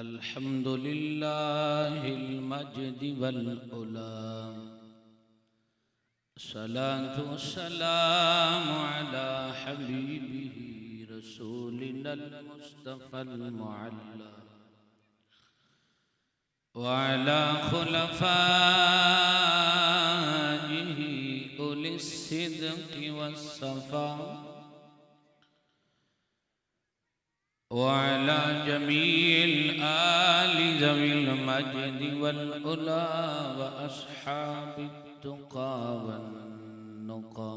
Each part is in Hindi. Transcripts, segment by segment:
अल्हम्दुलिल्लाहिल मजदि वल उला, सलातु वस्सलामु अला हबीबिही रसूलिनल मुस्तफ़ल मुअल्ला व अला खुलफाइही उलिस सिद्क़ि वस्सफ़ा व अला जमील आलि ज़विल मजदि वल उला व अस्हाबित तुक़ा वन नुक़ा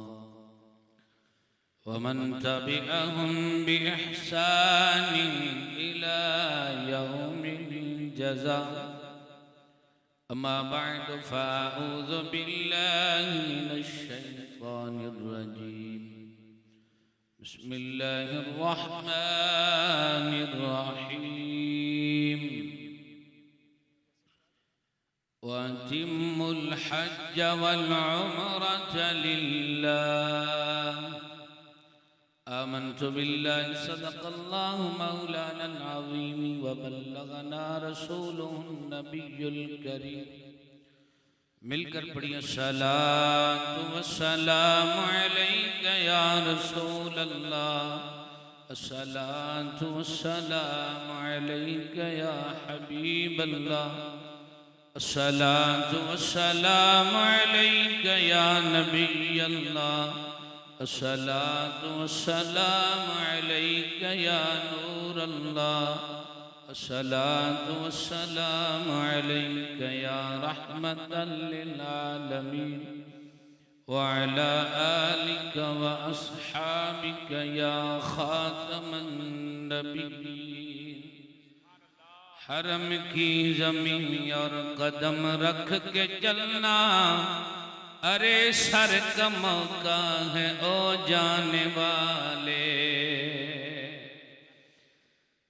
व मन तबिअहुम बि इहसानिन इला यौमिल जज़ा। अम्मा बअद फ़अऊज़ु बिल्लाहि मिनश शैतानिर रजीम। बिस्मिल्लाहिर रहमानिर रहीम। वअतिम्मुल हज्ज वल उम्रत लिल्लाह। आमन्तु बिल्लाहि सदक़ल्लाहु मौलानल अज़ीम व बल्लगना रसूलुहुन नबियुल करीम। मिलकर पढ़िए सलातु वस्सलामु अलैका या रसूल अल्लाह, अस्सलातु वस्सलामु अलैका या हबीब अल्लाह, अस्सलातु वस्सलामु अलैका या नबी अल्लाह, अस्सलातु वस्सलामु अलैका या नूर अल्लाह, अस्सलातु वस्सलामु अलैका या रहमतल लिल आलमीन व अला आलिका व अस्हाबिका या खातमन नबिय्यीन। हरम की ज़मीन और कदम रख के चलना, अरे सर का मौका है ओ जाने वाले।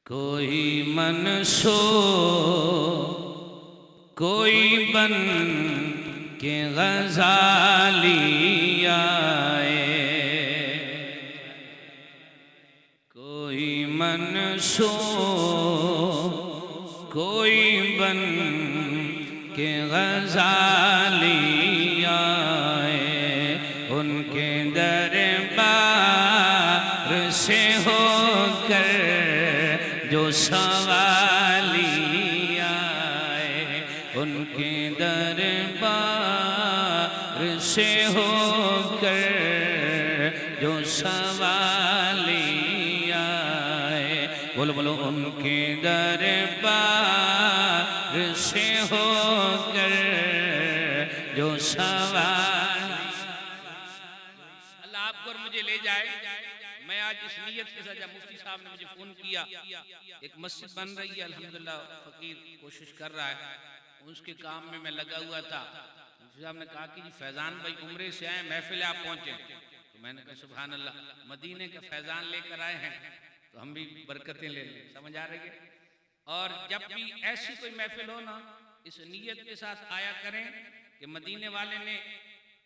कोई मनसो कोई बन के ग़ज़ाली आए, कोई मनसो कोई बन के ग़ज़ाली आए, उनके दरबार से होकर जो सवाली आए, उनके दरबार से होकर जो सवाली आए। बोलो बोलो उनके दरबार से होकर जो सवाल। अल्लाह आपको और मुझे ले जाए। मैं आज इस नीयत के साथ, मुफ्ती साहब ने मुझे फोन किया, एक मस्जिद बन रही है अल्हम्दुलिल्लाह, फकीर कोशिश कर रहा है, उसके काम में मैं लगा हुआ था। मुफ्ती साहब ने कहा कि जी फैज़ान भाई उम्रे से आए, महफिल आप पहुंचे। तो मैंने कहा सुभान अल्लाह, मदीने का फैज़ान लेकर आए हैं तो हम भी बरकतें ले लें। समझ आ रही है? और जब भी ऐसी कोई महफिल हो ना, इस नीयत के साथ आया करें कि मदीने वाले ने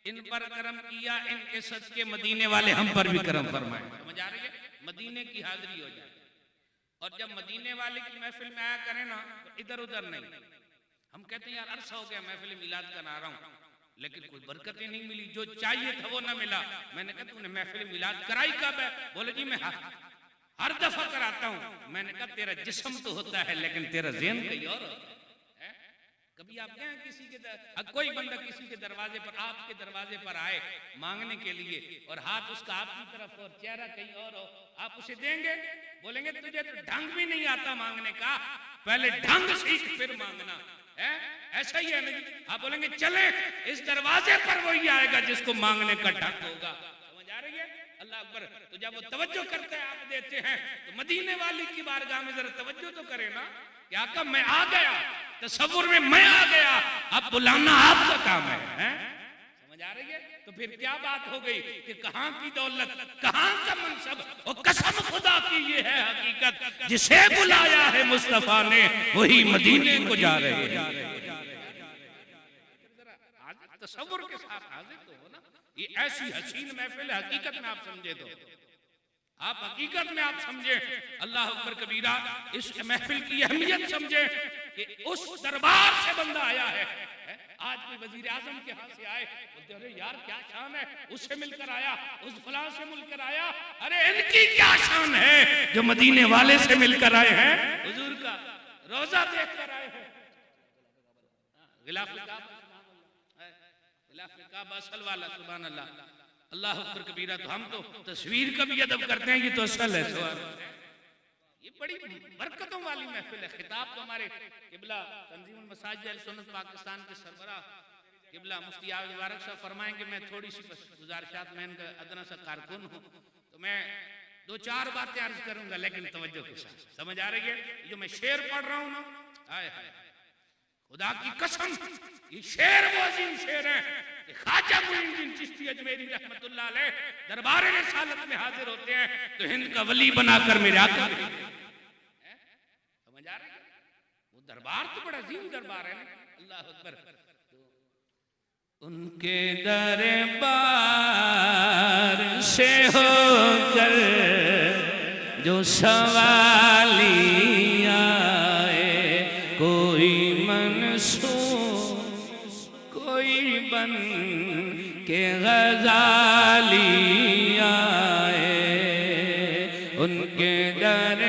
इन पर करम किया, इनके सदके मदीने वाले हम पर भी करम फरमाए। समझ आ रही है? मदीने की हाजिरी हो जाए। और जब मदीने वाले की महफिल में आया करें ना, तो इधर उधर नहीं। हम कहते हैं यार अरसा हो गया महफिल मिलाद का ना रहा हूं, लेकिन कोई बरकतें नहीं मिली, जो चाहिए था वो ना मिला। मैंने कहा तूने महफिल मिलाद कराई कब है? बोले जी मैं हर दफा कराता हूं। मैंने कहा तेरा जिस्म तो होता है लेकिन तेरा ज़हन कहीं और होता है। कभी आप गए किसी के कोई बंदा किसी के दरवाजे पर, आपके दरवाजे पर आए मांगने के लिए और हाथ उसका आपकी तरफ और चेहरा कहीं और हो, आप उसे देंगे? बोलेंगे तुझे तो ढंग भी नहीं आता मांगने का, पहले ढंग सीख फिर मांगना है। ऐसा ही है नहीं? आप बोलेंगे चले इस दरवाजे पर वही आएगा जिसको मांगने का ढंग होगा। समझ आ रही है? अल्लाह अकबर। तो जब वो तवज्जो करते हैं, आप देते हैं, तो मदीने वाली की बारगाह में जरा तवज्जो तो करे ना कि आका मैं आ गया, तसव्वुर में मैं आ गया, अब बुलाना आपका काम है। समझ आ रही है? तो फिर क्या बात हो गई कि कहां की दौलत, कहां का मनसब, और कसम खुदा की ये है हकीकत, जिसे बुलाया है मुस्तफा ने वही मदीने को जा रहे हैं। तसव्वुर के साथ हाजिर तो हो ना। ये ऐसी हसीन महफिल है, हकीकत में आप समझे तो आप हकीकत में आप समझे, अल्लाह अकबर कबीरा, इस महफिल की अहमियत समझे कि उस दरबार से बंदा आया है। आज कोई वजीर आजम के हाथ से आए, बोलते अरे यार क्या शान है, उससे मिलकर आया, उस फलां से मिलकर आया। अरे इनकी क्या शान है जो मदीने वाले से मिलकर आए हैं, हुजूर का रोजा देखकर आए हैं। गिलाफ काबा असल वाला, सुभान अल्लाह, अल्लाह अकबर कबीरा। तो हम तो तस्वीर का भी अदब करते हैं, ये तो असल है। ये बड़ी बरकतों वाली महफिल है। खिताब तो हमारे किबला तंजीमुल मसाजिद अहले सुन्नत पाकिस्तान के सरबराह किबला मुफ्ती आबिद मुबारक साहब फरमाएंगे। मैं थोड़ी सी बस गुजारिशात, मैं इनका अदना सा कारकुन हूँ, तो मैं 2-4 बातें अर्ज करूंगा, लेकिन तवज्जो के साथ समझ आ रही है। जो मैं शेर पढ़ रहा हूँ ना, हाय हाय खुदा की कसम, ये शेर वो अजीम शेर है कि ख्वाजा मुइनुद्दीन चिश्ती अजमेरी रहमतुल्लाह अलैह दरबार रिसालत में हाजिर होते हैं तो हिंद का वली बनाकर मेरे आका, समझ आ रही है। वो दरबार तो बड़ा अजीम दरबार है ना, अल्लाह अकबर। उनके दरबार से होकर जो सवाली आए, कोई मंसूर कोई बन के गजाली आए, उनके दरबार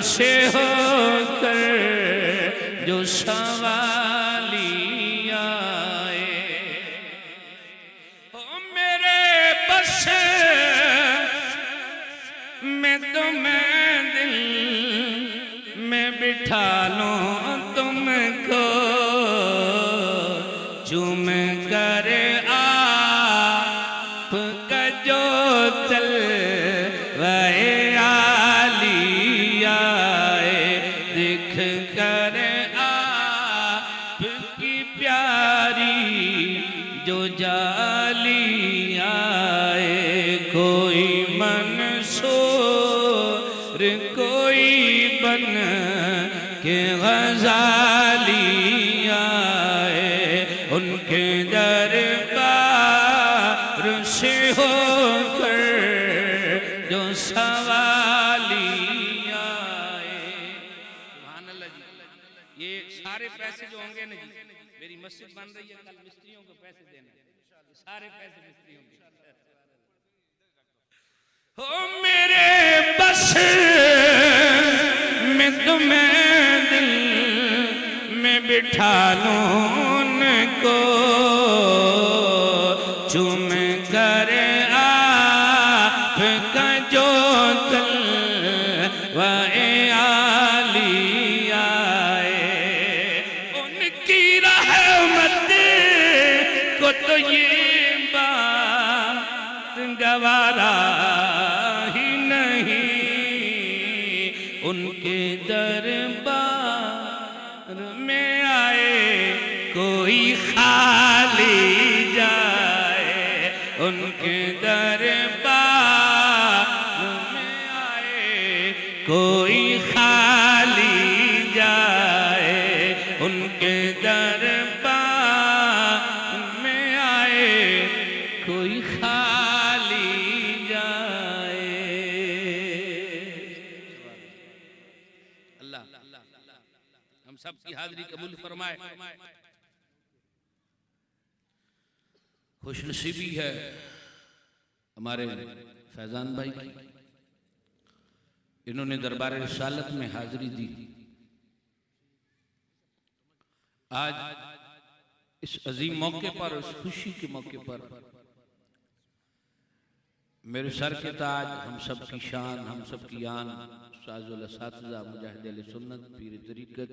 से होकर जो सवाली आए, ओ मेरे बस में तुम्हें दिल में बिठा लूं तुमको, चूम कर आपका जो तलवाए आली आए, दिख कर आपकी प्यारी जो जाली आए, कोई मंसूर कोई बन के गजाली आए, उनके दरबार से होकर जो सवाली आए। सुभान अल्लाह जी। ये सारे पैसे जो होंगे ना जी, मेरी मस्जिद बन रही है, कल मिस्त्रियों को पैसे देने, सारे पैसे मिस्त्रियों के। हो मेरे बस में तुम्हें दिल में बिठा लूं उनको, चूम कर आपका जो तलवाए आली आए, उनकी रहमत को तो ये बात गवारा ही नहीं, उनके दरबार में आए कोई खाली जाए, उनके दरबार में आए कोई खाली जाए, उनके दरबार में आए कोई खाली जाए। अल्लाह हम सबकी हाजिरी कबूल फरमाए। खुशनसीबी है हमारे फैजान भाई की, इन्होंने दरबार रिसालत में हाजिरी दी। आज इस अजीम मौके पर, इस खुशी के मौके पर मेरे सर के ताज, हम सब की शान, हम सब की आन, साजुल असातिज़ा मुजाहिद अहले सुन्नत पीर तरीक़त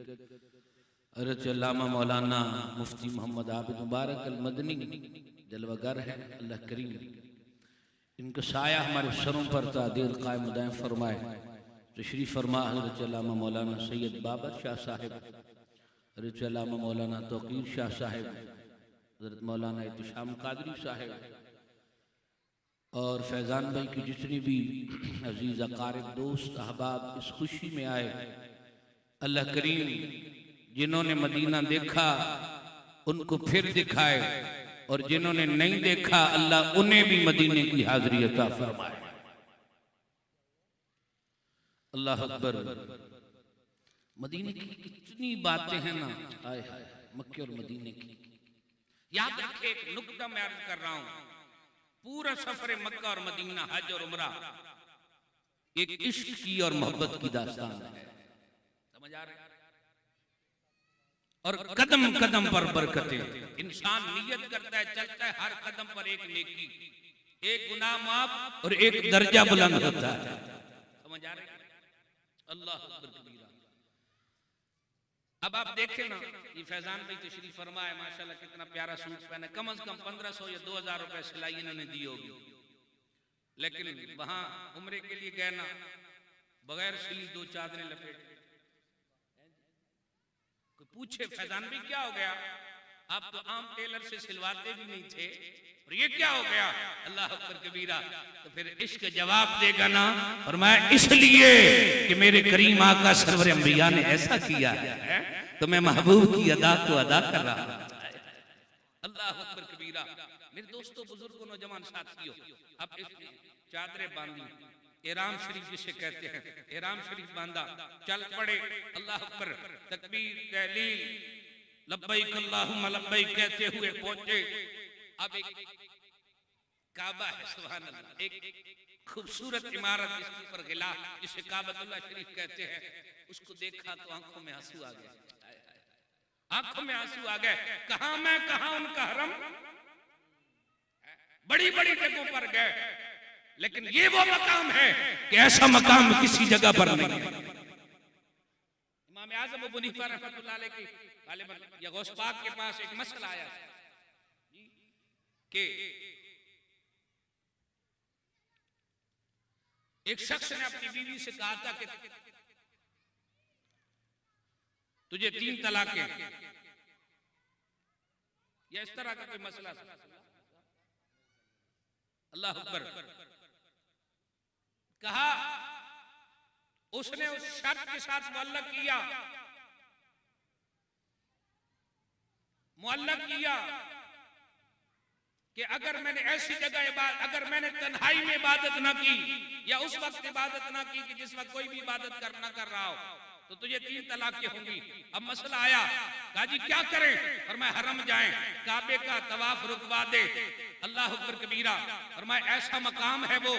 हज़रत अल्लामा मौलाना मुफ्ती मोहम्मद आबिद मुबारक अल मदनी जलवागर है। अल्लाह करीम इनका साया हमारे सरों पर तादील कायम दायम फरमाए। तशरीफ़ फरमा हज़रत अल्लामा मौलाना सैयद बाबर शाह साहिब, हज़रत अल्लामा मौलाना तौक़ीर शाह साहिब, हज़रत मौलाना इत्तिशाम कादरी साहिब और फैज़ान भाई की जितनी भी अजीज़ अक़ारिब दोस्त अहबाब इस खुशी में आए, अल्लाह करीम जिन्होंने मदीना देखा उनको फिर दिखाए, और जिन्होंने नहीं देखा अल्लाह उन्हें भी मदीने की हाजिरी अता फरमाए। अल्लाह अकबर। मदीने की इतनी बातें हैं ना, हाय हाय, मक्के और मदीने की। याद रखे, एक नुक्ता मैं अर्ज कर रहा हूं, पूरा सफर मक्का और मदीना, हज और उमरा एक इश्क की और मोहब्बत की दास्तान है। समझ आ रहा है? और कदम कदम पर बरकतें। इंसान नियत करता है, चलता है, हर कदम पर एक नेकी, एक गुनाह माफ और एक दर्जा बुलंद होता है। समझ आ रहा है? अल्लाह अकबर कबीरा। अब आप देखें ना, ये फैजान भाई तशरीफ फरमा है, माशाल्लाह कितना प्यारा सूट पहना, कम से कम 1500 या 2000 रुपए सिलाई इन्होंने दी होगी। लेकिन वहां उम्रे के लिए गए ना, बगैर सिली 2 चादरें लपेट। कोई पूछे फैजान भाई क्या हो गया, आप तो आम टेलर से सिलवाते भी नहीं थे और ये क्या हो गया? अल्लाह अकबर कबीरा। तो फिर इश्क जवाब देगा ना, फरमाया इसलिए कि मेरे करीम आका सरवर अंबिया ने ऐसा किया है, तो मैं महबूब की अदा को अदा कर रहा हूं। अल्लाह अकबर कबीरा। मेरे दोस्तों, बुजुर्गों, नौजवान साथियों, अब इसने चादरें बांधी, एराम शरीफ जिसे कहते हैं, एराम शरीफ बांधा, चल पड़े। अल्लाह अकबर, तकबीर, तहलील, लब्बैक अल्लाहुम्मा लब्बैक कहते हुए पहुंचे। अब एक काबा है, सुभान अल्लाह, एक खूबसूरत इमारत जिसके ऊपर गिलाफ, जिसे काबतुल्लाह शरीफ कहते हैं, उसको देखा तो आंखों में आंसू आ गए, आंखों में आंसू आ गए। कहां मैं, कहां उनका हरम, बड़ी बड़ी जगहों पर गए, लेकिन ये वो मकाम है कि ऐसा मकाम किसी जगह पर नहीं है। इमाम आज़म अबू हनीफा रहमतुल्लाह अलैह की गालिबन या गौस पाक के पास एक मसला आया कि एक शख्स ने अपनी बीवी से कहा था कि तुझे 3 तलाकें, या इस तरह का कोई मसला। अल्लाह अकबर। कहा, उसने उस शर्त के साथ मुअल्लक किया कि अगर मैंने ऐसी जगह अगर मैंने तन्हाई में इबादत ना की, या उस वक्त इबादत ना की कि जिस वक्त कोई भी इबादत ना कर रहा हो, तो तुझे 3 तलाकें होंगी। अब मसला आया, कहा जी क्या करें? और मैं हरम जाएं, काबे का तवाफ रुकवा दे। अल्लाह अकबर कबीरा। और मैं ऐसा मकाम है, वो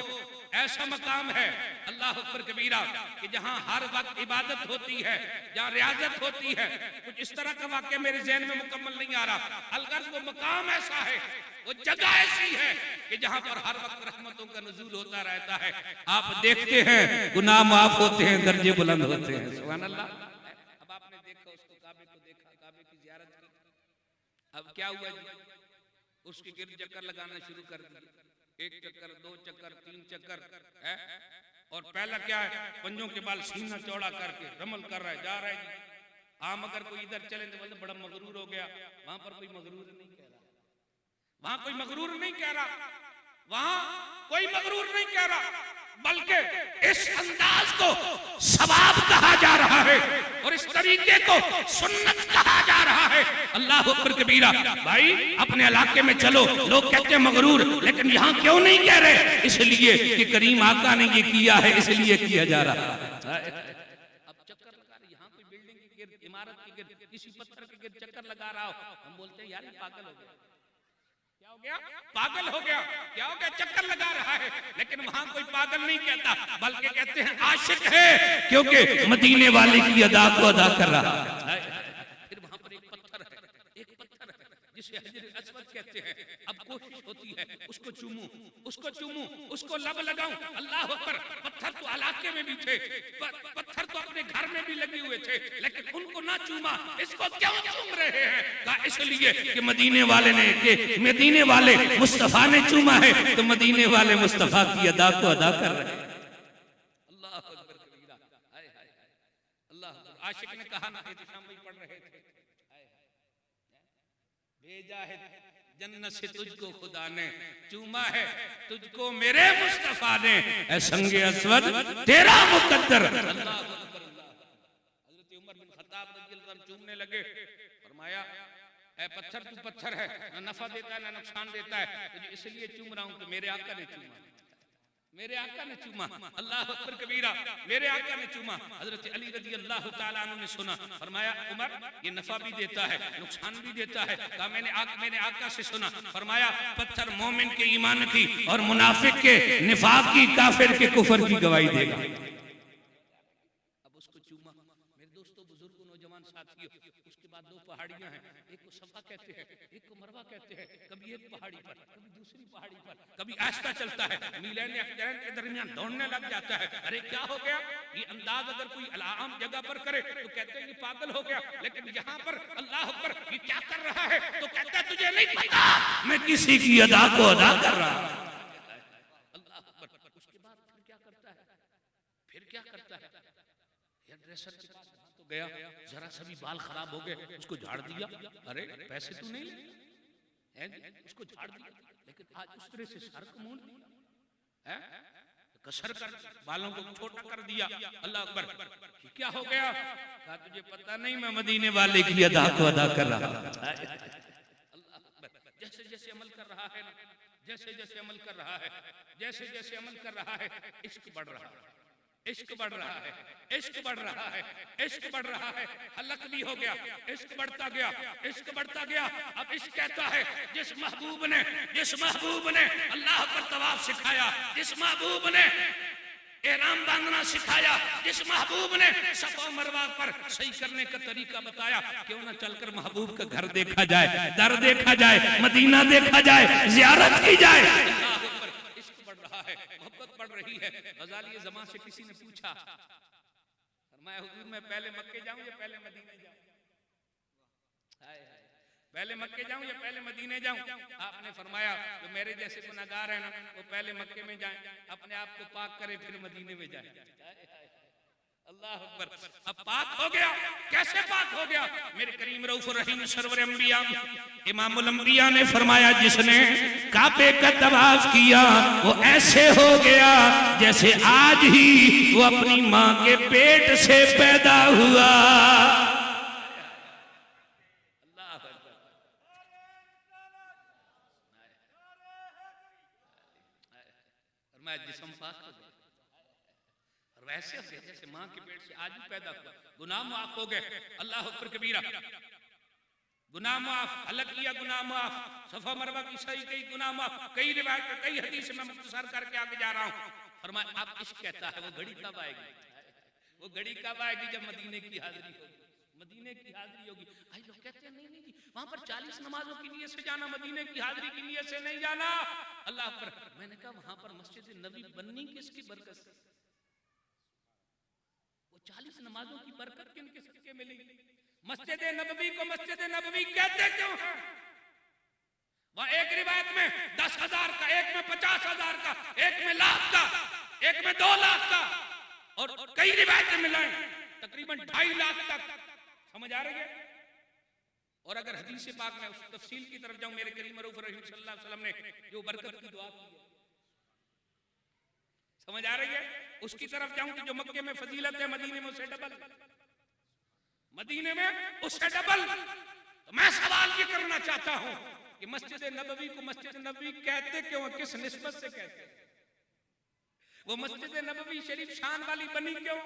ऐसा मकाम है, अल्लाह अकबर कबीरा, कि जहां हर वक्त इबादत होती है, जहां रियाजत होती है। कुछ इस तरह का वाक्य मेरे ज़हन में मुकम्मल नहीं आ रहा। अलगर्ज वो मकाम ऐसा है, वो जगह ऐसी है कि जहां पर हर वक्त रहमतों का नुज़ूल होता रहता है। आप देखते हैं गुनाह माफ होते हैं, दर्जे बुलंद होते हैं। सुभान अल्लाह। अब आपने देखा, उसको काबे को देखा, काबे की ज़ियारत की। अब क्या हुआ जी? उसके गिर्द चक्कर लगाना शुरू कर दिया, 1 चक्कर, 2 चक्कर, 3 चक्कर है। और पहला क्या है, पंजों के बाल सीना चौड़ा करके रमल कर रहा है, जा रहा है जी। आम अगर कोई इधर चले तो बोलते बड़ा मगरूर हो गया। वहां पर कोई मगरूर नहीं कह रहा, वहां कोई मगरूर नहीं कह रहा, वहां कोई मगरूर नहीं कह रहा, बल्कि इस अंदाज को सवाब कहा जा रहा है और इस तरीके को सुन्नत कहा जा रहा है। अल्लाह अकबर कबीरा। भाई अपने इलाके में चलो, लोग कहते हैं मगरूर, लेकिन यहाँ क्यों नहीं कह रहे? इसलिए कि करीम आका ने ये किया है, इसलिए किया जा रहा है। अब चक्कर लगा रहे, यहाँ कोई बिल्डिंग के गिर्द, इमारत के गिर्द, किसी पत्थर के गिर्द चक्कर लगा रहा हो, हम बोलते हैं यार ये पागल हो गया। क्या हो गया? पागल हो गया। क्या हो गया? चक्कर लगा रहा है। लेकिन वहां कोई पागल नहीं कहता, बल्कि कहते हैं आशिक है, क्योंकि मदीने वाले की अदा को अदा कर रहा है। फिर वहां पर एक पत्थर है जिसे हजर अस्वद कहते हैं। अब कोशिश होती है उसको चूमूं, उसको लब लगाऊं। अल्लाह अकबर। पत्थर तो इलाके में भी थे, पत्थर तो अपने घर में भी लगे हुए थे, लेकिन उनको ना चूमा। इसको क्यों चूम रहे हैं? कहा इसलिए कि मदीने वाले मुस्तफा ने चूमा है, तो मदीने वाले मुस्तफा की अदा को अदा कर रहे हैं। अल्लाह अकबर कबीरा। हाय हाय अल्लाह अकबर। आशिक ने कहा ना, शाम में पढ़ रहे थे, भेजा है जन्नत से तुझको खुदा ने, चूमा है तुझको मेरे मुस्तफा ने, ऐ संगे अस्वद तेरा मुकद्दर। अल्लाह अकबर। हजरत उमर बिन खत्ताब रज़ियल्लाहु अन्हु चूमने लगे, फरमाया ऐ पत्थर तू पत्थर है, ना नफा देता है ना नुकसान देता है, तुझे इसलिए चूम रहा हूं कि मेरे आका ने चूमा, मेरे आका ने चूमा। अल्लाह अकबर कबीरा, मेरे आका ने चूमा। हजरत अली रजी अल्लाह तआला अन्हु ने सुना, फरमाया उमर ये नफा भी देता है नुकसान भी देता है। कहा मैंने आका से सुना, फरमाया पत्थर मोमिन के ईमान की और मुनाफिक के निफाक की, काफिर के कुफर की गवाही देगा। अब उसको चूमा। मेरे दोस्तों बुजुर्गों नौजवान साथियों, उसके बाद दो पहाड़ियां हैं, एक को सफा कहते हैं, एक को मरवा कहते हैं। कभी एक पहाड़ी पर, कभी दूसरी पहाड़ी पर, कभी आस्था चलता है, मीलैन अख्तरैन के दरमियान दौड़ने लग जाता है। अरे क्या हो गया? ये अंदाज अगर कोई आम जगह पर करे तो कहते हैं ये पागल हो गया, लेकिन यहाँ पर अल्लाह अकबर ये क्या कर रहा है तो कहता है तुझे नहीं पता, मैं किसी की अदा को अदा कर रहा हूं। अल्लाह अकबर। उसके बाद फिर क्या करता है? फिर क्या करता है? हेयर ड्रेसर के पास तो गया, जरा सा भी बाल खराब हो गए, उसको झाड़ दिया। अरे पैसे तू नहीं ले, उसको झाड़ दिया, लेकिन आज उस तरह से सर को मोड़ दिया, कसर कर बालों को छोटा कर दिया। अल्लाह अकबर। क्या हो गया? कहा तुझे पता नहीं मैं मदीने वाले की अदा को अदा कर रहा हूं। अल्लाह अकबर। जैसे जैसे अमल कर रहा है, जैसे जैसे अमल कर रहा है, जैसे जैसे अमल कर रहा है, इश्क बढ़ रहा है, इश्क बढ़ रहा है, इश्क बढ़ रहा है, इश्क बढ़ रहा है। हलक भी हो गया, इश्क बढ़ता गया, इश्क बढ़ता गया। अब इश्क कहता है जिस महबूब ने अल्लाह पर तवाफ सिखाया, जिस महबूब ने एहराम बांधना सिखाया, जिस महबूब ने सफा मरवा पर सही करने का तरीका बताया, क्यों ना चलकर महबूब का घर देखा जाए, दर देखा जाए, मदीना देखा जाए, जियारत की जाए। बढ़ रही है। गजाली ज़मां से किसी ने पूछा, फरमाया हुजूर मैं पहले मक्के जाऊं या पहले मदीने जाऊं? पहले मक्के जाऊं या पहले मदीने जाऊं? आपने फरमाया जो मेरे जैसे गुनाहगार है ना वो पहले मक्के में जाएं, अपने आप को पाक करे, फिर मदीने में जाएं। अल्लाह अकबर। अब पाक हो गया, कैसे पाक हो गया? मेरे करीम रऊफ रहीम सरवर अंबिया इमामुल अंबिया ने फरमाया जिसने काबे का तवाफ किया वो ऐसे हो गया जैसे आज ही वो अपनी माँ के पेट से पैदा हुआ। अल्लाह अकबर। फरमाया जिस्म पाक हो गया, वैसे हो गया जैसे माँ के पेट से आज ही पैदा हुआ। गुनाह माफ हो गए। अल्लाह अकबर कबीरा। गुनाह माफ, हलक किया गुनाह माफ, सफा मरवा की सही कई गुनाह माफ। कई रिवायत में कई हदीस में मुख्तसर करके आगे जा रहा हूँ। फरमाया आप इश्क कहता है वो घड़ी कब आएगी? वो घड़ी कब आएगी? जब मदीने की हाजिरी होगी, मदीने की हाजिरी होगी। भाई लोग कहते हैं नहीं नहीं वहां पर 40 नमाजों की नियत से जाना, मदीने की हाजिरी की नियत से नहीं जाना। अल्लाह अकबर। मैंने कहा वहां पर मस्जिद नबी बननी किसकी बरकत से? 40 नमाजों की बरकत किन किस के मिलेगी? मस्जिद नबवी को मस्जिद नबवी कहते क्यों हैं? वहां एक रिवायत में 10,000 का, एक में 50,000 का, एक में लाख का, एक में 2 लाख का, और कई रिवायतें मिलाएं तकरीबन 2.5 लाख तक। समझ आ रही है? और अगर हदीस पाक में उस तफसील की तरफ जाऊं, मेरे करीम रऊफ रहीम सल्लल्लाहु अलैहि वसल्लम ने जो बरकत की दुआ की है, समझ आ रही है? उसकी तरफ जाऊं कि जो मक्के में फजीलत है मदीने में उससे डबल, मदीने में उससे डबल। तो मैं सवाल ये करना चाहता हूं कि मस्जिद नबवी को मस्जिद नबवी कहते क्यों? किस निस्बत से कहते? वो मस्जिद नबवी शरीफ शान वाली बनी क्यों?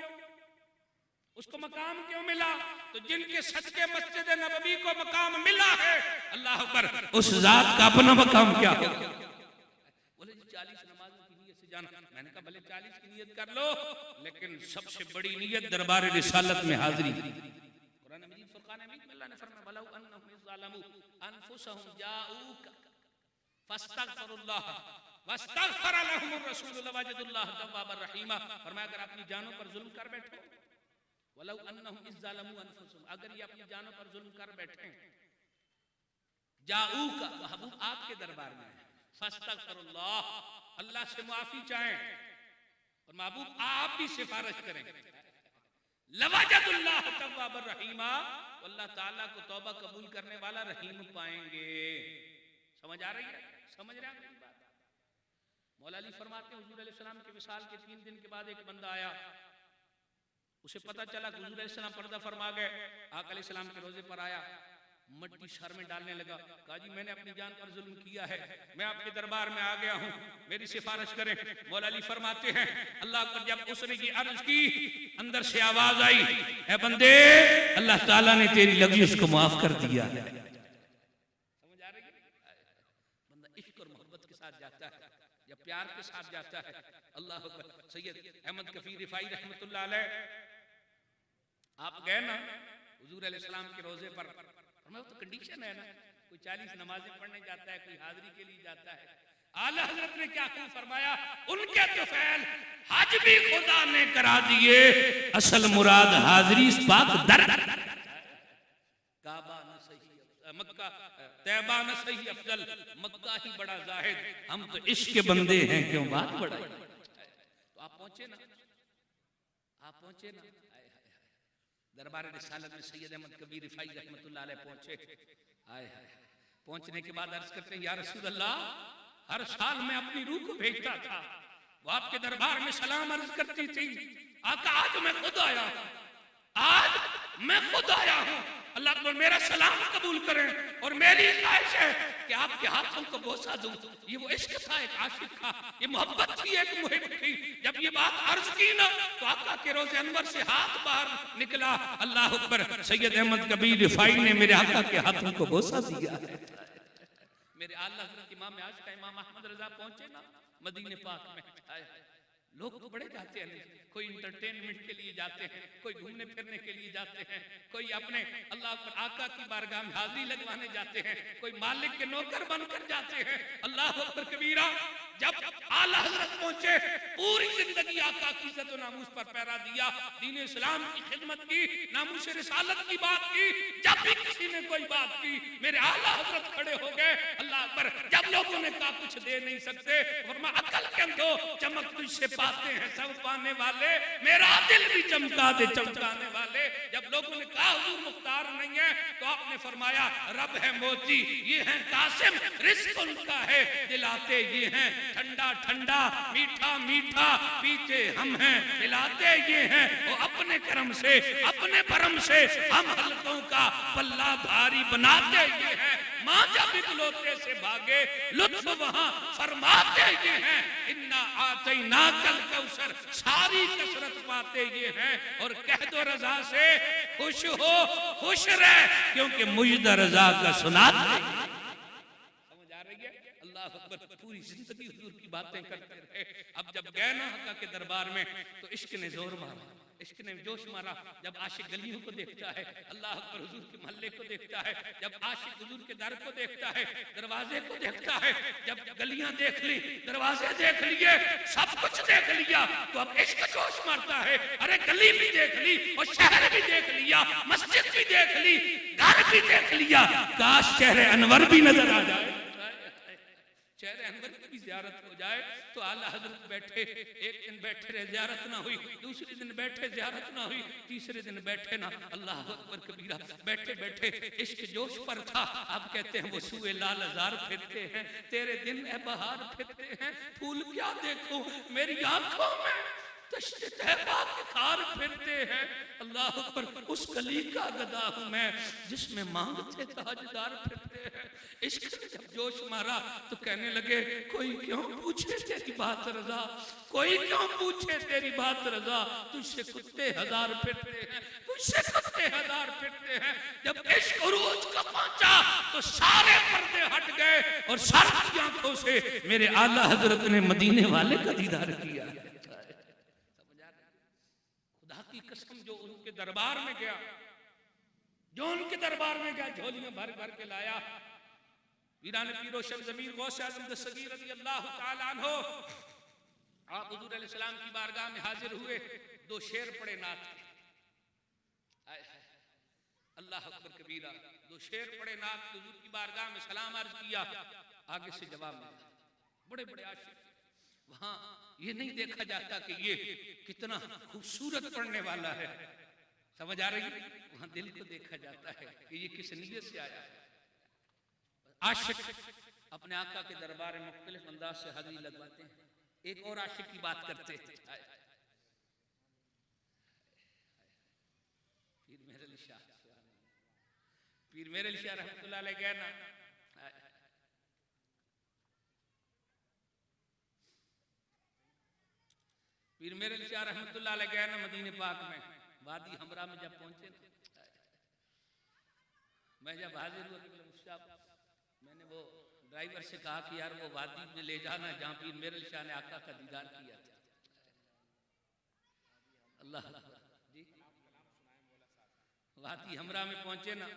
उसको मकाम क्यों मिला? तो जिनके सच के मस्जिद नबवी को मकाम मिला है, अल्लाह अकबर, उस जात का अपना मकाम क्या है? बोले 40 नमाजों की नियत से जाना। मैंने कहा भले 40 की नियत कर लो, लेकिन सबसे बड़ी नियत दरबार रिसालत में हाजिरी। कुरान मजीद फुरकान हमीद में अल्लाह ने फरमाया वलौ अन्नहुम इज़्ज़लमू अनफुसहुम जाऊक फस्तगफिरुल्लाह वस्तगफर लहुमुर रसूल लवजदुल्लाह तव्वाबर रहीमा। फरमाया अगर अपनी जानों पर जुल्म कर बैठे, वलौ अन्नहुम इज़्ज़लमू अनफुसहुम, अगर ये अपनी जानों पर जुल्म कर बैठे, जाऊक महबूब आपके दरबार में फस्तगफिरुल्लाह, अल्लाह से माफी चाहें और महबूब आप भी सिफारिश करें, लवजदुल्लाह तव्वाबर रहीमा, अल्लाह ताला को तौबा कबूल करने वाला रहीम पाएंगे। समझ आ रही है? समझ रहे हैं मेरी बात? मौला अली फरमाते हैं हुजूर अलैहि सलाम के विसाल के 3 दिन के बाद एक बंदा आया, उसे पता चला कि हुजूर अलैहि सलाम पर्दा फरमा गए। आका अलैहि सलाम के रोजे पर आया, मट्टी सर में डालने लगा। कहा जी मैंने अपनी जान पर जुल्म किया है, मैं आपके दरबार में आ गया हूँ, मेरी सिफारिश करें। मौला अली फरमाते हैं अल्लाह पर जब उसने की अर्ज की, अंदर से आवाज आई, ए बंदे अल्लाह ताला ने तेरी लगी उसको माफ कर दिया है। समझ आ रही है? बंदा इश्क और मोहब्बत के साथ जाता है या प्यार के साथ जाता है। अल्लाह अकबर। सैयद अहमद कफी रिफाई रहमतुल्लाह अलैह, आप गए ना हुजूर अलैहिस्सलाम के रोजे पर, मैं तो कंडीशन है ना, कोई 40 नमाजें पढ़ने जाता है, कोई हाजिरी के लिए जाता है। आला हजरत ने क्या खूब फरमाया, उनके तो फैल हज भी खुदा ने करा दिए, असल मुराद हाजिरी इस पाक दर। काबा न सही मक्का, तैबा न सही अफजल, मक्का ही बड़ा जाहिद, हम तो इश्क के बंदे हैं क्यों बात बढ़ाई। तो आप पहुंचे ना, आप पहुंचे ना दरबार रिसालत में सैयद अहमद कबीर रिफाई रहमतुल्लाह अलैह पहुंचे। आए पहुंचने के बाद अर्ज करते हैं या रसूल अल्लाह, हर साल मैं अपनी रूह को भेजता था, वो आपके दरबार में सलाम अर्ज करती थी। आका आज मैं खुद आया हूं, आज मैं खुद आया हूं, अल्लाह तो मेरा सलाम कबूल करें और मेरी ख्वाहिश है कि आपके हाथों को बोसा दूं। ये वो इश्क था, एक आशिक था, ये मोहब्बत थी, एक मुहिब थी। जब ये बात अर्ज की ना तो आका के रोज़े अनवर से हाथ बाहर निकला। अल्लाह अकबर। सैयद अहमद कबीर रिफाई ने मेरे आका के हाथों को बोसा दिया है। मेरे आला हज़रत इमाम आशिक इमाम अहमद रजा पहुंचे ना मदीने पाक में। लोग तो बड़े जाते हैं, कोई इंटरटेनमेंट के लिए जाते हैं, कोई घूमने फिरने के लिए जाते हैं, कोई अपने अल्लाह पर आका की बारगाह में हाजिरी लगवाने जाते हैं, कोई मालिक के नौकर बनकर जाते हैं। अल्लाह अकबर कबीरा। जब आला हजरत पहुंचे, पूरी जिंदगी आका की इज्जत और नामूस पर पहरा दिया, दीन इस्लाम की खिदमत की, नामूस रिसालत की बात की। जब भी किसी ने कोई बात की मेरे आला हजरत खड़े हो गए। अल्लाह अकबर। जब लोगों ने कहा कुछ दे नहीं सकते, फरमाया अकल के अंधो, चमक तुझसे पाते हैं सब पाने वाले, मेरा दिल भी चमका दे चमकाने वाले। जब लोगों ने कहा हुजूर मुख्तार नहीं है, तो आपने फरमाया रब है मोती, ये है कासिम, रिस्क उनका है, दिलाते ये हैं ठंडा ठंडा, मीठा मीठा, पीते हम हैं, पिलाते ये हैं। वो अपने करम से, अपने भरम से हम हलकों का पल्ला भारी बनाते ये हैं। माँ जब इकलौते से भागे लुत्फ वहां फरमाते ये हैं। इन्ना आतैना कल कौसर, सारी कसरत पाते ये हैं। और कह दो रजा से खुश हो खुश रह, क्योंकि मुझदा रजा का सुनाते। समझ आ रही है? अल्लाह अकबर। पूरी जिंदगी हुजूर की बातें करते रहे। अब जब गए ना हका के दरबार में तो इश्क ने जोर मारा, इश्क ने जोश मारा। जब आशिक गलियों को देखता है, अल्लाह अकबर, हुजूर के महल्ले को देखता है, जब आशिक हुजूर के दर को देखता है, दरवाजे को देखता है, जब गलियां देख ली, दरवाजे देख लिए, सब कुछ देख लिया, तो अब इश्क जोश मारता है। अरे गली भी देख ली और शहर भी देख लिया, मस्जिद भी देख ली, घर भी देख लिया, काश चेहरे अनवर भी नजर आ जाए, चेहरे अनवर की भी ज़ियारत हो जाए। तो आला हजरत बैठे, एक दिन बैठे रहे, ज़ियारत ना हुई, दूसरे दिन बैठे, ज़ियारत ना हुई, तीसरे दिन बैठे ना। अल्लाह अकबर कबीरा। बैठे बैठे इश्क जोश पर था। अब कहते हैं वो सुए लाल हजार फिरते हैं, तेरे दिन ए बहार फिरते हैं, फूल क्या देखूं मेरी आंखों में तश्ते तहबा के खार फिरते हैं। अल्लाह अकबर। उस गली का गदा हूं मैं जिसमें मांगते ताजदार फिरते हैं। इश्क ने जब जोश मारा तो कहने लगे कोई क्यों पूछे तेरी बात रजा, कोई क्यों पूछे तेरी बात रजा, तुझसे कुत्ते हजार फिरते हैं, तुझसे कुत्ते हजार फिरते हैं। जब इश्क उरूज को पहुंचा तो सारे पर्दे हट गए और सारी आंखों से मेरे आला हजरत ने मदीने वाले का दीदार किया। खुदा की कसम, जो उनके दरबार में गया, जो उनके दरबार में गया, झोलियां भर भर के लाया। वीरान पीरो शब ज़मीर गौस आज़म दस्तगीर रज़ी अल्लाह तआला अन्हो, आप हुजूर अलैहिस्सलाम की बारगाह में हाजिर हुए। दो शेर पड़े नात के, अल्लाह अकबर कबीरा। दो शेर पड़े नात के, हुजूर की बारगाह में सलाम अर्ज किया, आगे से जवाब मिला। बड़े बड़े आशिक। वहां ये नहीं देखा जाता कि ये कितना खूबसूरत पढ़ने वाला है, समझ आ रही है? वहां दिल को देखा जाता है कि ये किस नीयत से आया है। आशिक अपने आका के दरबार में मुख्तलिफ अंदाज से हाजिरी लगवाते हैं। एक और आशिक की बात करते हैं, पीर मेरे शाह रहमतुल्लाह अलैह गए ना, पीर मेरे शाह रहमतुल्लाह अलैह गए ना मदीने पाक में, वादी हमरा में जब पहुंचे ना, मैं जब हाजिर हुआ मैंने वो ड्राइवर से कहा कि यार वो वादी में ले जाना जहाँ पीर मेरे शाह ने आका का दीदार किया था। अल्लाह जी, वादी हमरा में पहुंचे ना,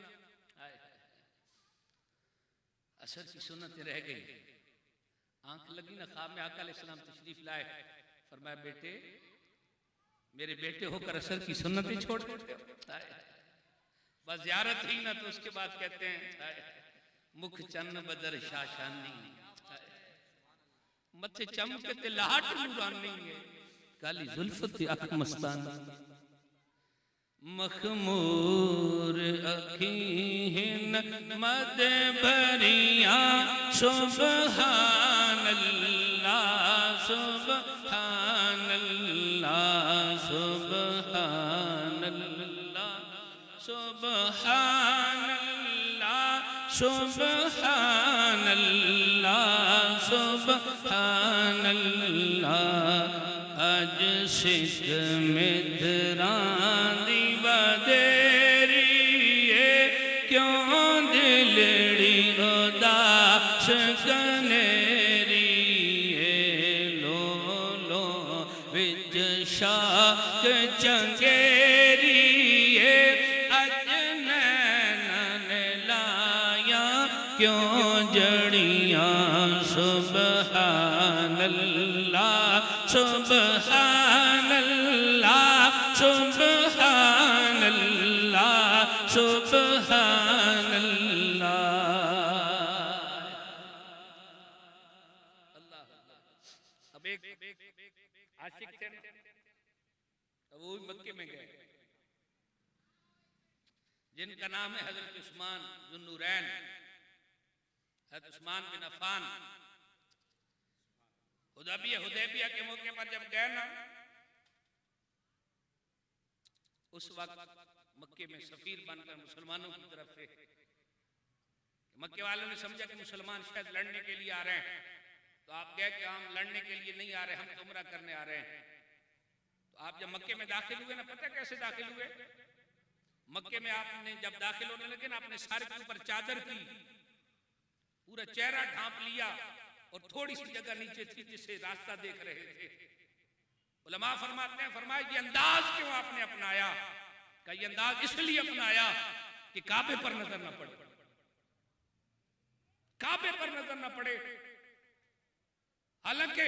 असर की सुन्नतें रह गई, आंख लगी ना, ख्वाब में आका अलैहिस्सलाम तशरीफ लाए, फरमाया बेटे मेरे बेटे होकर असर की सुन्नतें छोड़ देते हो, बस ज़ियारत ही ना, तो उसके बाद कहते हैं मुख चन्न बदर शाशानी, मथे चमकते लाहट नूरानी है, काली जुल्फत अख मस्तानी, मखमूर अखीन मद भरिया, सुबहान अल्लाह सुबहान अल्लाह सुबहान अल्लाह सुबहान अल्लाह सुबहान अल्लाह सुबहान अल्लाह, अज सिख मिधरां दी बदेरी क्यों दिलड़ी उदास कनेरी, लो लो विच शाक चंगेरी, अज नैनन लाया क्यों जड़ियां, सुबहान अल्लाह सुबहान अल्लाह सुबहान अल्लाह सुबहान अल्लाह। अब एक आशिक थे, अब वो मक्के में गए, जिनका नाम है हजरत उस्मान जुन्नूरैन, हजरत उस्मान बिन अफ़्फ़ान। हुदैबिया के मौके पर जब गए ना, उस वक्त मक्के में सफीर बनकर मुसलमानों की तरफ से, मक्के वालों ने समझा कि मुसलमान शायद लड़ने के लिए आ रहे हैं, तो आप गए कि हम लड़ने के लिए नहीं आ रहे, हम उम्रा करने आ रहे हैं। तो आप जब मक्के में दाखिल हुए ना, पता कैसे दाखिल हुए? मक्के में आपने जब दाखिल होने लगे ना, आपने सारे के ऊपर चादर की, पूरा चेहरा ढांप लिया और थोड़ी सी जगह नीचे थी जिससे रास्ता देख रहे थे। उलमा फरमाते हैं, फरमाया ये अंदाज क्यों आपने अपनाया? का ये अंदाज इसलिए अपनाया कि काबे पर नजर न पड़े, काबे पर नजर न पड़े। हालांकि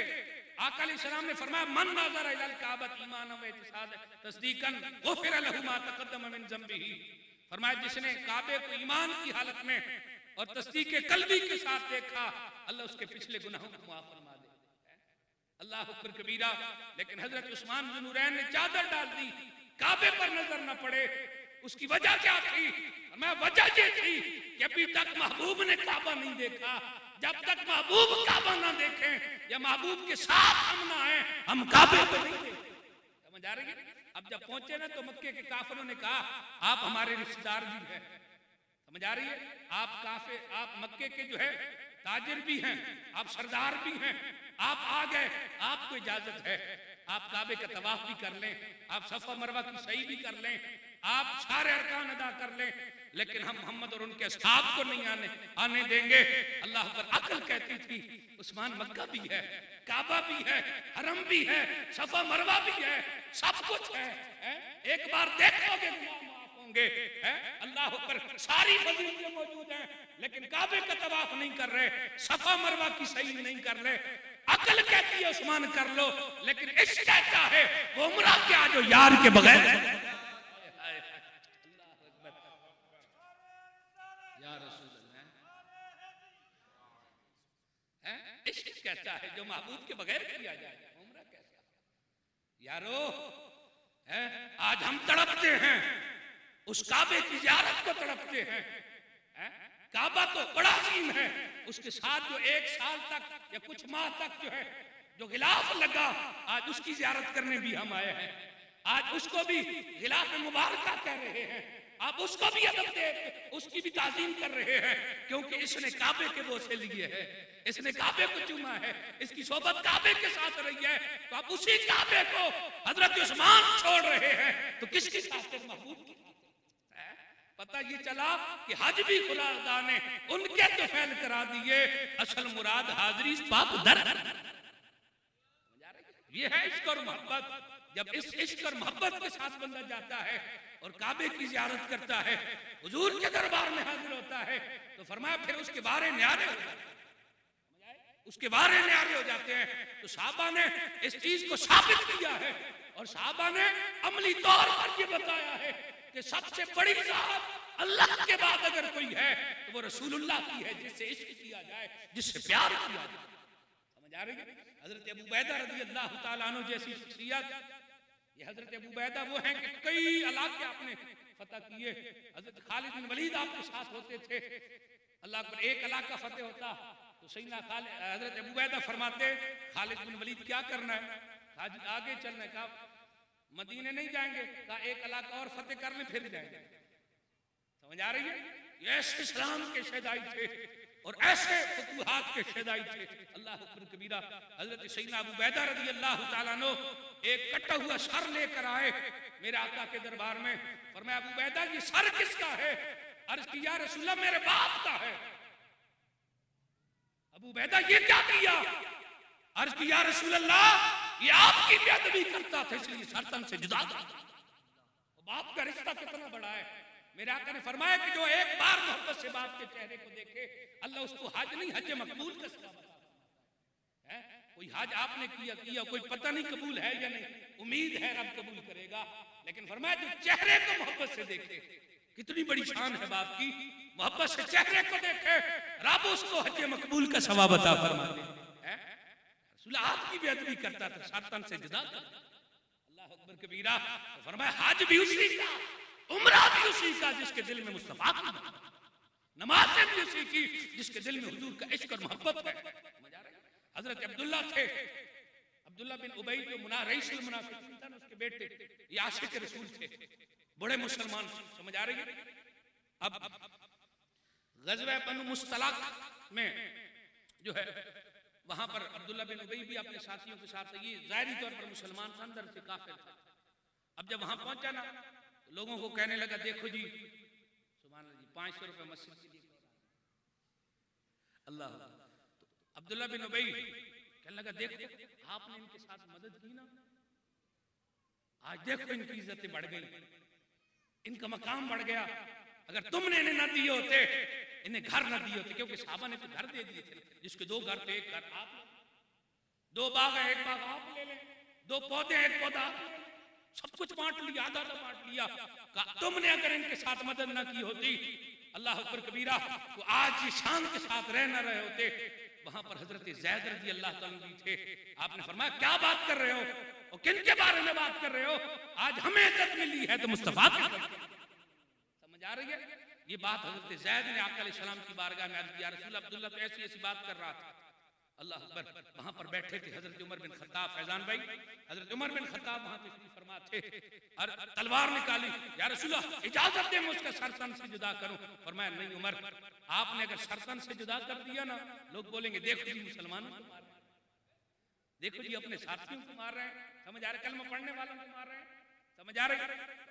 आका अलैहिस्सलाम ने फरमाया मन नज़र इलल काबत ईमान व इतिसाद तस्दीकन गुफिर लहु मा तक़द्दम मिन ज़म्बिही। फरमाया जिसने काबे को ईमान की हालत में और तस्दीक कल्बी के साथ देखा, अल्लाह उसके पिछले गुनाहों को माफ फरमा दे। अल्लाह अकबर कबीरा। लेकिन हजरत उस्मान ज़ुन्नूरैन ने चादर डाल दी, काबे पर नजर न पड़े। उसकी वजह क्या थी? मैं वजह ये थी कि अभी तक महबूब ने काबा नहीं देखा। जब तक महबूब काबा ना देखें या महबूब के साथ हम ना आए, हम काबे को नहीं देखें। समझ आ रही है? अब जब पहुंचे ना तो मक्के के काफिरों ने कहा आप हमारे रिश्तेदार भी हैं। समझ आ रही है? आप काफिर, आप मक्के के जो है ताजिर भी हैं, आप सरदार भी हैं, आप आ गए, आपको इजाजत है, आप काबे का तवाफ भी कर लें, आप सफा मरवा की सही भी कर लें, आप सारे अरकान अदा कर लें, लेकिन हम मोहम्मद और उनके असहाब को नहीं आने देंगे। अल्लाह पर अक्ल कहती थी उस्मान मक्का भी है, काबा भी है, हरम भी है, सफा मरवा भी है, सब कुछ है। एक बार देखोगे होंगे, अल्लाह पर सारी फजीलतें मौजूद हैं, लेकिन काबे का तवाफ नहीं कर रहे, सफा मरवा की सही नहीं कर रहे। अकल कहती है उस्मान कर लो, लेकिन इश्क कहता है वो उम्रा क्या जो यार के बगैर। इश्क कहता है जो महबूब के बगैर किया जाए, उम्रा कैसा? यारो आज हम तड़पते हैं, उस काबे की ज़ियारत को तड़पते हैं। काबा तो बड़ा अजीम है, उसके साथ जो एक साल तक या कुछ माह तक जो है जो गिलाफ लगा, आज उसकी ज़ियारत करने भी हम आए हैं। आज उसको भी गिलाफ मुबारका कह रहे हैं, आप उसको भी अदब दे, उसकी भी ताजीम कर रहे हैं, क्योंकि इसने काबे के बोसे लिए हैं, इसने काबे को चूमा है, इसकी सोबत काबे के साथ रही है, तो आप उसी काबे को हजरत उस्मान छोड़ रहे हैं, तो किसकी खातिर महबूब की है? पता ये चला कि हज भी खुदा ने उनके तो फैल करा दिए, असल मुराद हाजरी पाप दर। ये है इश्क और मोहब्बत। जब इस इश्क और मोहब्बत के साथ बंदा जाता है और काबे की ज़ियारत करता है, हुजूर के दरबार में हाजिर होता है, तो फरमाया फिर उसके बारे न्यारे हो जाते हैं, उसके बारे न्यारे हो जाते हैं। तो साहबा ने इस चीज को साबित किया है और साहबा ने अमली तौर पर ये बताया है कि सबसे बड़ी ज़ात अल्लाह के बाद अगर कोई है तो वो रसूलुल्लाह की है, जिससे इश्क किया जाए, जिससे प्यार किया जाए। समझ आ रही है? हजरत अबू बैदा रज़ी अल्लाह तआला अन्हु जैसी शख्सियत, ये हजरत अबू बैदा वो हैं कि कई इलाके आपने फतह किए। हजरत खालिद बिन वलीद आपके साथ होते थे, अल्लाह पर एक इलाका फतेह होता तो सैयदना हजरत अबू बैदा फरमाते खालिद बिन वलीद क्या करना है, आगे चलना है, कहा मदीने नहीं जाएंगे, कहा एक इलाका और फतेह कर ले फिर जाएंगे। समझ आ रही है? ये ऐसे इस्लाम के शहदाई थे और ऐसे फतूहात के शहदाई थे। अल्लाह अकबर कबीरा। हजरत सैयदना अबू बैदा रज़ी अल्लाह तआला अन्हु एक कटा हुआ सर लेकर आए मेरे आका के दरबार में। फरमाया अबू बैदा ये सर किसका है? अर्ज की या रसूलल्लाह मेरे बाप का है। अबू बैदा ये क्या किया? अर्ज की या रसूलल्लाह ये आपकी बेअदबी करता था इसलिए सर तन से जुदा था। बाप का रिश्ता कितना बड़ा है। मेरे आका ने फरमाया कि जो एक बार मोहब्बत से बाप के चेहरे को देखे अल्लाह उसको हज नहीं हज मकबूल का सवाब है। कोई हज आपने किया कोई पता नहीं कबूल है या नहीं, उम्मीद है रब कबूल करेगा, लेकिन फरमाया जो चेहरे को मोहब्बत से देखे, कितनी बड़ी शान है बाप की, मोहब्बत से चेहरे को देखे रब उसको हज मकबूल का सवाब अता फरमा दे। रसूल आपकी बेअदबी करता था, शर्तन से जुदा था। अल्लाह अकबर कबीरा। तो फरमाया हज भी उसी का, उम्रा भी उसी का जिसके दिल में मुस्तफा की, नमाज़ें भी उसी की जिसके दिल में हुजूर का इश्क और मोहब्बत है। हजरत अब्दुल्ला थे, अब्दुल्ला बिन उबई जो रईसुल मुनाफिकीन था उसके बेटे, ये आशिक रसूल थे, बड़े मुसलमान। समझ आ रही है? अब गज़वा बनु मुस्तलक में जो है वहां पर अब्दुल्ला बिन उबई भी अपने साथियों के साथ, ये जाहिरी तौर पर मुसलमान था, अंदर से काफिर था। अब जब वहां पहुंचा ना लोगों को कहने लगा देखो जी सुभान अल्लाह जी 500 रुपए मस्जिद के लिए अल्लाह। तो अब्दुल्ला बिन उबई कहने लगा देखो आपने इनके साथ मदद की ना, आज देखो इनकी इज्जतें बढ़ गई, इनका मकाम बढ़ गया। अगर तुमने इन्हें ना दिए होते, इन्हें घर ना दिए होते, क्योंकि साहबा ने तो घर दे दिए थे, जिसके 2 घर थे, एक घर आप, 2 बाग है, एक बाग आप ले लें, 2 पौधे हैं, एक पौधा आप, सब कुछ बांट लिया, आधा आधा बांट लिया। तुमने अगर इनके साथ मदद ना की होती अल्लाह अकबर कबीरा तो आज ये शान के साथ रह ना रहे होते। वहां पर हजरत ज़ैद रज़ी अल्लाह तआला भी थे। आपने फरमाया क्या बात कर रहे हो और किन के बारे में बात कर रहे हो? आज हमें इज्जत मिली है तो मुस्तफा की। समझ आ रही है? ये बात हजरत ज़ैद ने आका अलैहिस्सलाम की बारगाह में अर्ज़ किया, रसूल अब्दुल्ला तो ऐसी ऐसी बात कर रहा था। अल्लाह अकबर। वहां पर बैठे थे हजरत उमर बिन खत्ताब, फैजान भाई, हजरत उमर बिन खत्ताब वहां तशरीफ फरमा थे और तलवार निकाली, या रसूलल्लाह इजाजत दे मैं उसका सरतन से जुदा करूं। फरमाया नहीं उमर, आपने अगर सरतन से जुदा कर दिया ना लोग बोलेंगे देखो जी मुसलमानों को मार रहे हैं, देखो जी अपने साथियों को मार रहे हैं। समझ आ रहे? कलमा पढ़ने वालों को मार रहे हैं। समझ आ रही?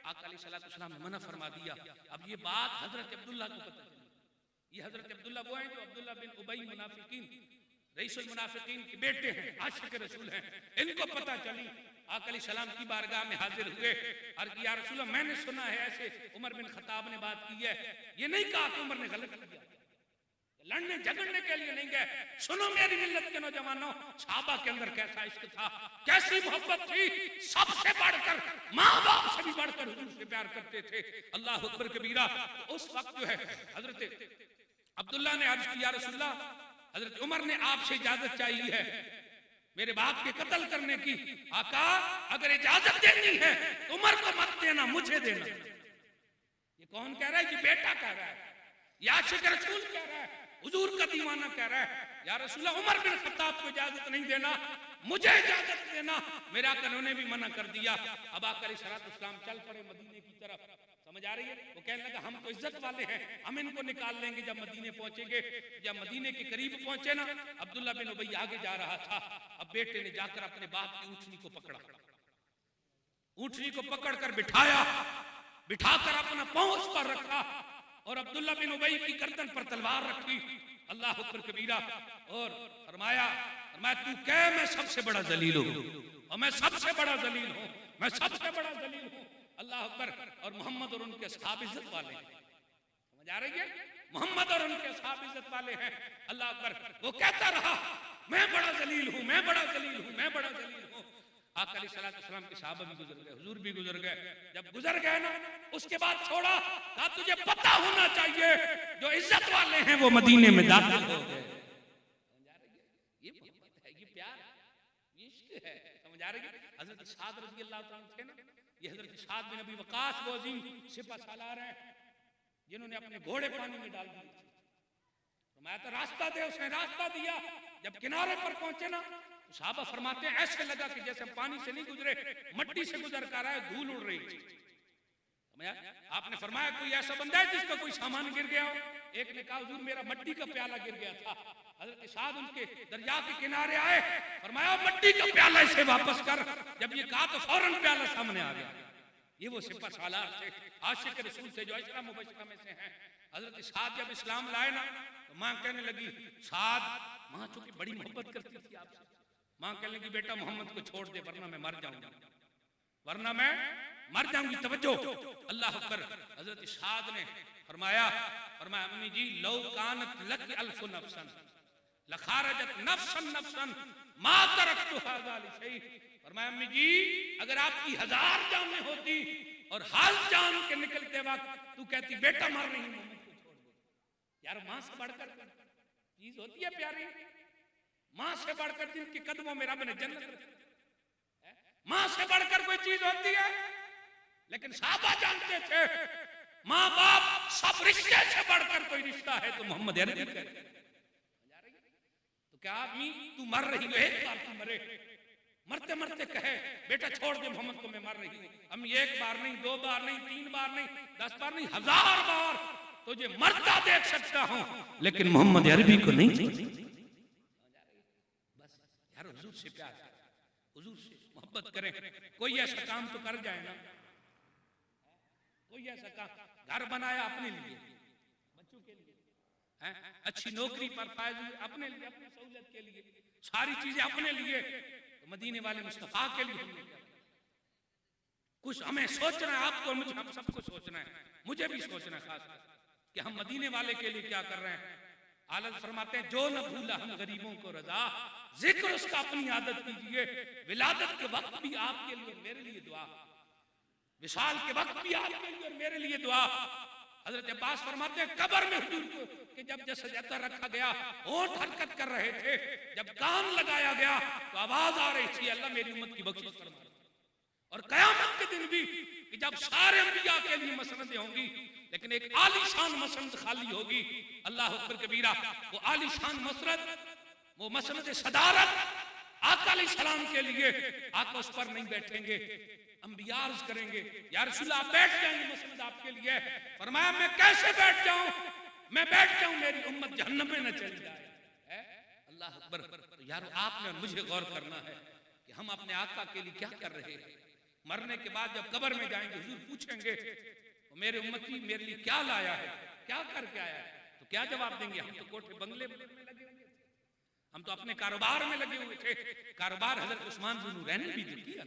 आका अलैहिस्सलाम ने मना फरमा दिया। अब ये बात हजरत अब्दुल्ला को पता चली। ये हजरत अब्दुल्ला वो हैं जो अब्दुल्ला बिन उबई मुनाफिकीन रईसुल मुनाफिकीन के बेटे हैं, आशिक रसूल हैं। इनको पता चली, आका अलैहिस्सलाम की बारगाह में हाजिर हुए और या रसूलल्लाह मैंने सुना है ऐसे उमर बिन खत्ताब ने बात की है। ये नहीं कहा कि उमर ने गलत किया, लड़ने झगड़ने के लिए नहीं गए। सुनो मेरी मिल्लत के नौजवानों, सहाबा के अंदर कैसा इश्क था, कैसी मोहब्बत थी, सबसे बढ़कर माँ बाप से भी बढ़कर हुजूर से प्यार करते थे। अल्लाह अकबर कबीरा। उस वक्त जो है हजरत अब्दुल्ला ने अर्ज किया रसूलल्लाह हजरत उमर ने आपसे इजाजत चाहिए है मेरे बाप के कत्ल करने की। आका अगर इजाजत देनी है तो उमर को मत देना, मुझे देना। ये कौन कह रहा है? ये बेटा कह रहा है, या आशिक रसूल कह रहा है, हुजूर का दीवाना कह रहा है। या रसूलल्लाह उमर बिन खत्ताब को इजाजत नहीं देना, मुझे इजाजत देना। मेरा आका ने भी मना कर दिया। अब आका अलैहिस्सलाम चल पड़े मदीने की तरफ। समझ आ रही है? वो कहने लगा हम तो इज्जत वाले हैं, हम इनको निकाल लेंगे जब मदीने पहुंचेंगे। जब मदीने के करीब पहुंचे ना, अब्दुल्ला बिन उबई आगे जा रहा था। अब बेटे ने जाकर अपने बाप की ऊँटनी को पकड़ा, ऊँटनी को पकड़कर बिठाया, बिठाकर अपना पहुंच पर रखा और अब्दुल्ला बिन उबई की गर्दन पर तलवार रखी। अल्लाह अकबर कबीरा। और फरमाया तू कह मैं सबसे बड़ा जलील हूँ, और मैं सबसे बड़ा जलील हूँ, मैं सबसे बड़ा जलील हूँ। अल्लाह अकबर। और मोहम्मद और उनके असहाब इज्जत वाले हैं। समझ आ रही है? मोहम्मद और उनके असहाब इज्जत वाले हैं। अल्लाह अकबर। वो कहता रहा मैं बड़ा जलील हूँ, मैं बड़ा जलील हूँ, मैं बड़ा जलील हूँ। आका अलैहिस्सलाम के सहाबा भी गुजर गए, हुजूर भी गुजर गए। जब गुजर गए ना, उसके बाद छोड़ा, कहा तुझे पता होना चाहिए जो इज्जत वाले हैं वो मदीने में दाखिल हो गए। ये मोहब्बत है, ये प्यार, ये इश्क है। समझ आ रही है? हजरत साद रज़ी अल्लाह तआला थे ना, ये हजरत साद बिन अबी वक़ास वो अजीम सिपह सालार हैं जिन्होंने अपने घोड़े पानी में डाल दिए। फरमाया तो रास्ता दे, उसने रास्ता दिया। जब किनारे पर पहुंचे ना, साहबा फरमाते हैं ऐसे लगा कि जैसे पानी से नहीं गुजरे, मट्टी से गुजर कर आए, धूल उड़ रही थी। आपने फरमाया कोई ऐसा बंदा है जिसका कोई सामान गिर गया हो? एक ने कहा हुजूर मेरा मट्टी का प्याला गिर गया था। हजरत साद उनके दरिया के किनारे आए, फरमाया मट्टी का प्याला इसे वापस कर। जब ये कहा तो फौरन प्याला सामने आ गया। ये वो सिपह सालार थे, आशिक रसूल थे, जो अशरा मुबशरा में से हैं। हजरत साद जब इस्लाम लाए ना, तो माँ कहने लगी साद, माँ चूंकि बड़ी मोहब्बत करती थी आपसे, माँ कहने लगी बेटा मोहम्मद को छोड़ दे वरना मैं मर जाऊंगा, वरना मैं मर जाऊंगी। तवज्जो, अल्लाह अकबर। हजरत साद ने फरमाया अम्मी जी लौ कानत लक अल्फ नफ्सन लखारजत नफ्सन नफ्सन मा तरकतु हाज़ा लिशै। फरमाया अम्मी जी अगर आपकी 1000 जानें होती और हर जान के निकलते वक्त तू कहती बेटा मर रही हूं, मोहम्मद को छोड़ दे। यार मां से बढ़कर चीज होती है प्यारी, मां से बढ़कर जिनके कदमों में रब ने जन्नत रखी, मां से बढ़कर कोई चीज होती है? लेकिन साहबा जानते थे माँ बाप सब रिश्ते से बढ़कर कोई रिश्ता है तो मोहम्मद अरबी है। तो क्या आदमी तू मर रही हो, एक बार तू मरे, मरते मरते कहे बेटा छोड़ दे मोहम्मद को मैं मर रही हूँ। अम्मी एक बार नहीं, 2 बार नहीं, 3 बार नहीं, 10 बार नहीं, 1000 बार तुझे मरता देख सकता हूँ लेकिन मोहम्मद अरबी को नहीं। बस यार हुजूर से प्यार, हुजूर से मोहब्बत करें। कोई ऐसा काम तो कर जाए ना, कोई ऐसा काम, घर बनाया अपने लिए, बच्चों के लिए, अच्छी नौकरी पर फायदा अपने लिए, अपनी सहूलत के लिए, सारी चीजें अपने लिए, तो मदीने वाले मुस्तफा के लिए कुछ हमें सोचना है। आपको मुझे, हम सबको सोचना है, मुझे भी सोचना है खास कि हम मदीने वाले के लिए क्या कर रहे हैं। आलत फरमाते हैं जो न भूला हम गरीबों को रजा, जिक्र उसका अपनी आदत कीजिए, विलादत के वक्त भी आपके लिए मेरे लिए दुआ, विशाल के वक्त भी आपके लिए और मेरे लिए दुआ। हजरत अब्बास फरमाते हैं कब्र में हुजूर को कि जब जैसा रखा गया होंठ हरकत कर रहे थे, जब कान लगाया गया तो आवाज आ रही थी अल्लाह मेरी उम्मत की बख्शिश फरमा। और कयामत के दिन भी कि जब सारे अंबिया के लिए मसनदें होंगी लेकिन एक आलीशान मसनद खाली होगी, अल्लाह अकबर कबीरा, वो आलीशान मसनद, वो मसनद सदारत आका अलैहिस्सलाम के लिए, आका उस पर नहीं बैठेंगे, अंबिया अर्ज करेंगे या रसूल आप बैठ जाएंगे मसनद आपके लिए। फरमाया मैं कैसे बैठ जाऊं, मैं बैठ जाऊं मेरी उम्मत जहन्नम में न चली जाए। अल्लाह अकबर। तो यार आपने मुझे गौर करना है कि हम अपने आका के लिए क्या कर रहे हैं। मरने के बाद जब कब्र में जाएंगे हुजूर पूछेंगे तो मेरे उम्मती मेरे लिए क्या लाया है, क्या करके आया है, तो क्या जवाब देंगे? हम तो कोठे बंगले में लगे हुए थे, हम तो अपने कारोबार में लगे हुए थे। कारोबार हजरत उस्मान बिन नूरैनी भी किया,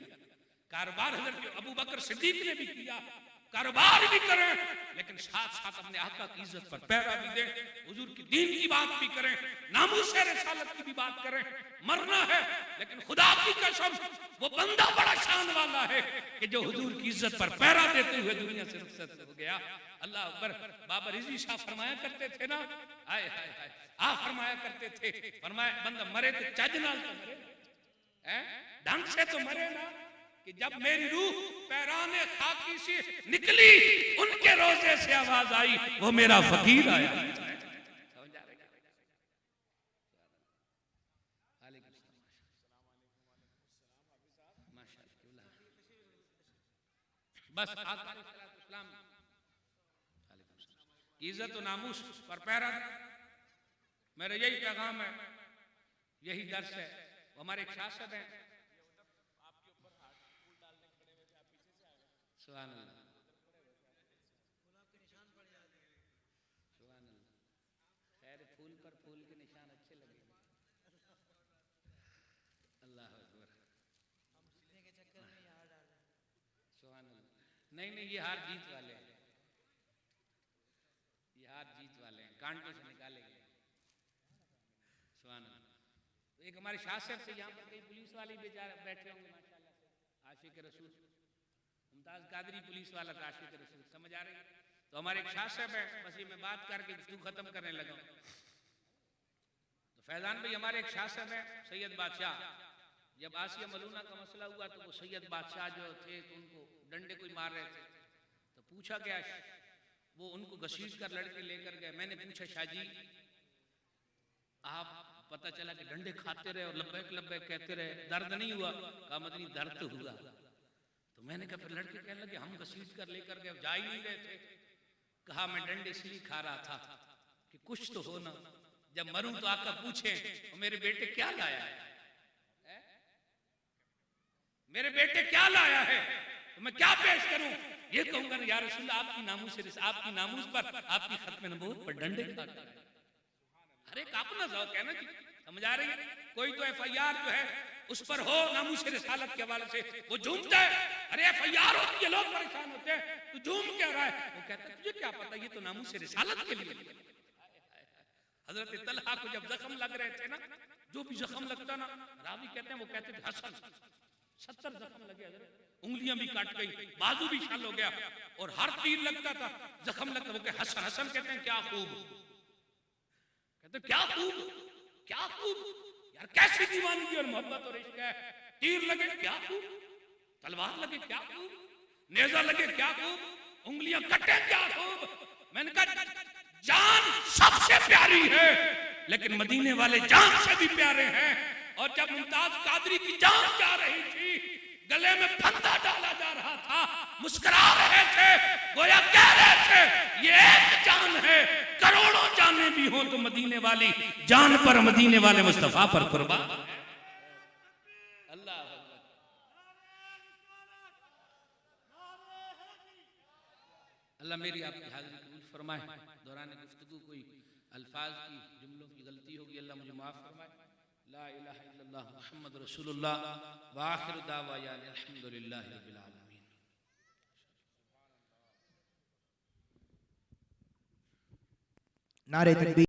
कारोबार हजरत अबू बकर सिद्दीक ने भी किया, कारोबार भी करें लेकिन साथ साथ अपने आका की इज्जत पर पहरा भी दें, हुजूर की दीन की बात भी करें, नामूस रिसालत की भी बात करें। मरना है लेकिन खुदा की कसम वो बंदा बड़ा शान वाला है कि जो हुजूर की इज्जत पर पहरा देते हुए दुनिया से रुखसत हो गया। अल्लाह अकबर। बाबा रिजवी शाह फरमाया करते थे ना, हाय हाय हाय, आप फरमाया करते थे, फरमाया बंदा मरे तो चज नाल तो मरे, ढंग से तो मरे ना, कि जब मेरी रूह पैराने खाकी से निकली उनके रोजे से आवाज आई वो मेरा फकीर आया। बस कि इज्जत और नामूस पर पहरा। मेरा यही पैगाम है, यही दर्स है। हमारे एक शाह साहब हैं, सुभान अल्लाह, सुभान अल्लाह। खैर, फूल पर फूल के निशान अच्छे लगे। अल्लाह अकबर। सुभान अल्लाह। नहीं नहीं, ये हार जीत वाले हैं, ये हार जीत वाले हैं, कांटों से निकाले गए। सुभान अल्लाह। तो एक हमारे शाह साहब से यहाँ पर कई पुलिस वाले बेचारे बैठे होंगे माशाल्लाह से, आशिक रसूल, मुमताज कादरी पुलिस वाला था, आशिक रसूल, समझ आ रही है। तो हमारे एक शाह साहब है, बस ये मैं बात करके गुफ्तगू खत्म करने लगा। तो फैजान भाई हमारे एक शाह साहब है, सैयद बादशाह। जब आसिया मलूना का मसला हुआ तो वो सैयद बादशाह जो थे तो उनको डंडे कोई मार रहे थे, तो पूछा गया, वो उनको घसीट कर लड़के लेकर गए। मैंने पूछा, शाह जी आप, पता चला कि डंडे खाते रहे और लब्बैक लब्बैक कहते रहे, दर्द नहीं हुआ? कहा मदनी दर्द तो हुआ। तो मैंने कहा फिर लड़के कहने लगे हम घसीट कर लेकर गए, जा ही नहीं रहे थे। कहा मैं डंडे इसलिए खा रहा था कि कुछ तो हो ना, जब मरूं तो आका पूछे मेरे बेटे क्या लाया है, मेरे बेटे क्या लाया है, तो मैं क्या पेश करूं? ये कहूंगा या रसूल आपकी नामूस से, आपकी नामूस पर, आपकी खत्म नबूवत पर डंडे खाते। अरे अपना ज़ौक़ है ना जी, समझ आ रही है। कोई तो FIR जो है उस पर हो नामूस रिसालत के हवाले से, वो झूमता है। अरे FIR होती है, लोग परेशान होते हैं, तू झूम क्या रहा है? वो कहता है तुझे क्या पता, ये तो नामूस रिसालत के लिए। हजरत तलहा को जब जख्म लग रहे थे ना, जो भी जख्म लगता ना, रावी कहते हैं, वो कहते थे हसन 70 जख्म लगे हजरत, उंगलियां भी काट गई, बाजू भी छल हो गया, और हर तीर लगता था, जख्म लगता, वो कहते हसन। हसन कहते हैं क्या खूब, कहते क्या खूब, क्या खूब यार, कैसी दीवानगी और मोहब्बत और इश्क है। तीर लगे क्या खूब, तलवार लगे क्या खूब, नेजा लगे क्या खूब, उंगलियां कटे क्या खूब। मैंने कहा जान सबसे प्यारी है, लेकिन मदीने वाले जान से भी प्यारे हैं। और जब मुमताज कादरी की जान जा रही थी, गले में फंदा डाला जा रहा था, मुस्कुरा रहे थे, गोया कह रहे थे ये एक जान है, करोड़ों जाने भी हो तो मदीने वाली जान पर, मदीने वाले मुस्तफा पर कुर्बान। अल्लाह अल्लाह मेरी आपकी हाजिरी कबूल फरमाए। दौरान गुफ्तगू कोई अल्फाज की, जुमलों की गलती होगी, अल्लाह मुझे माफ फरमाए। ला इलाहा इल्लल्लाह मुहम्मद रसूलुल्लाह व आखिरु दावाना अल्हम्दुलिल्लाहि रब्बिल आलमीन। नारे तकबीर।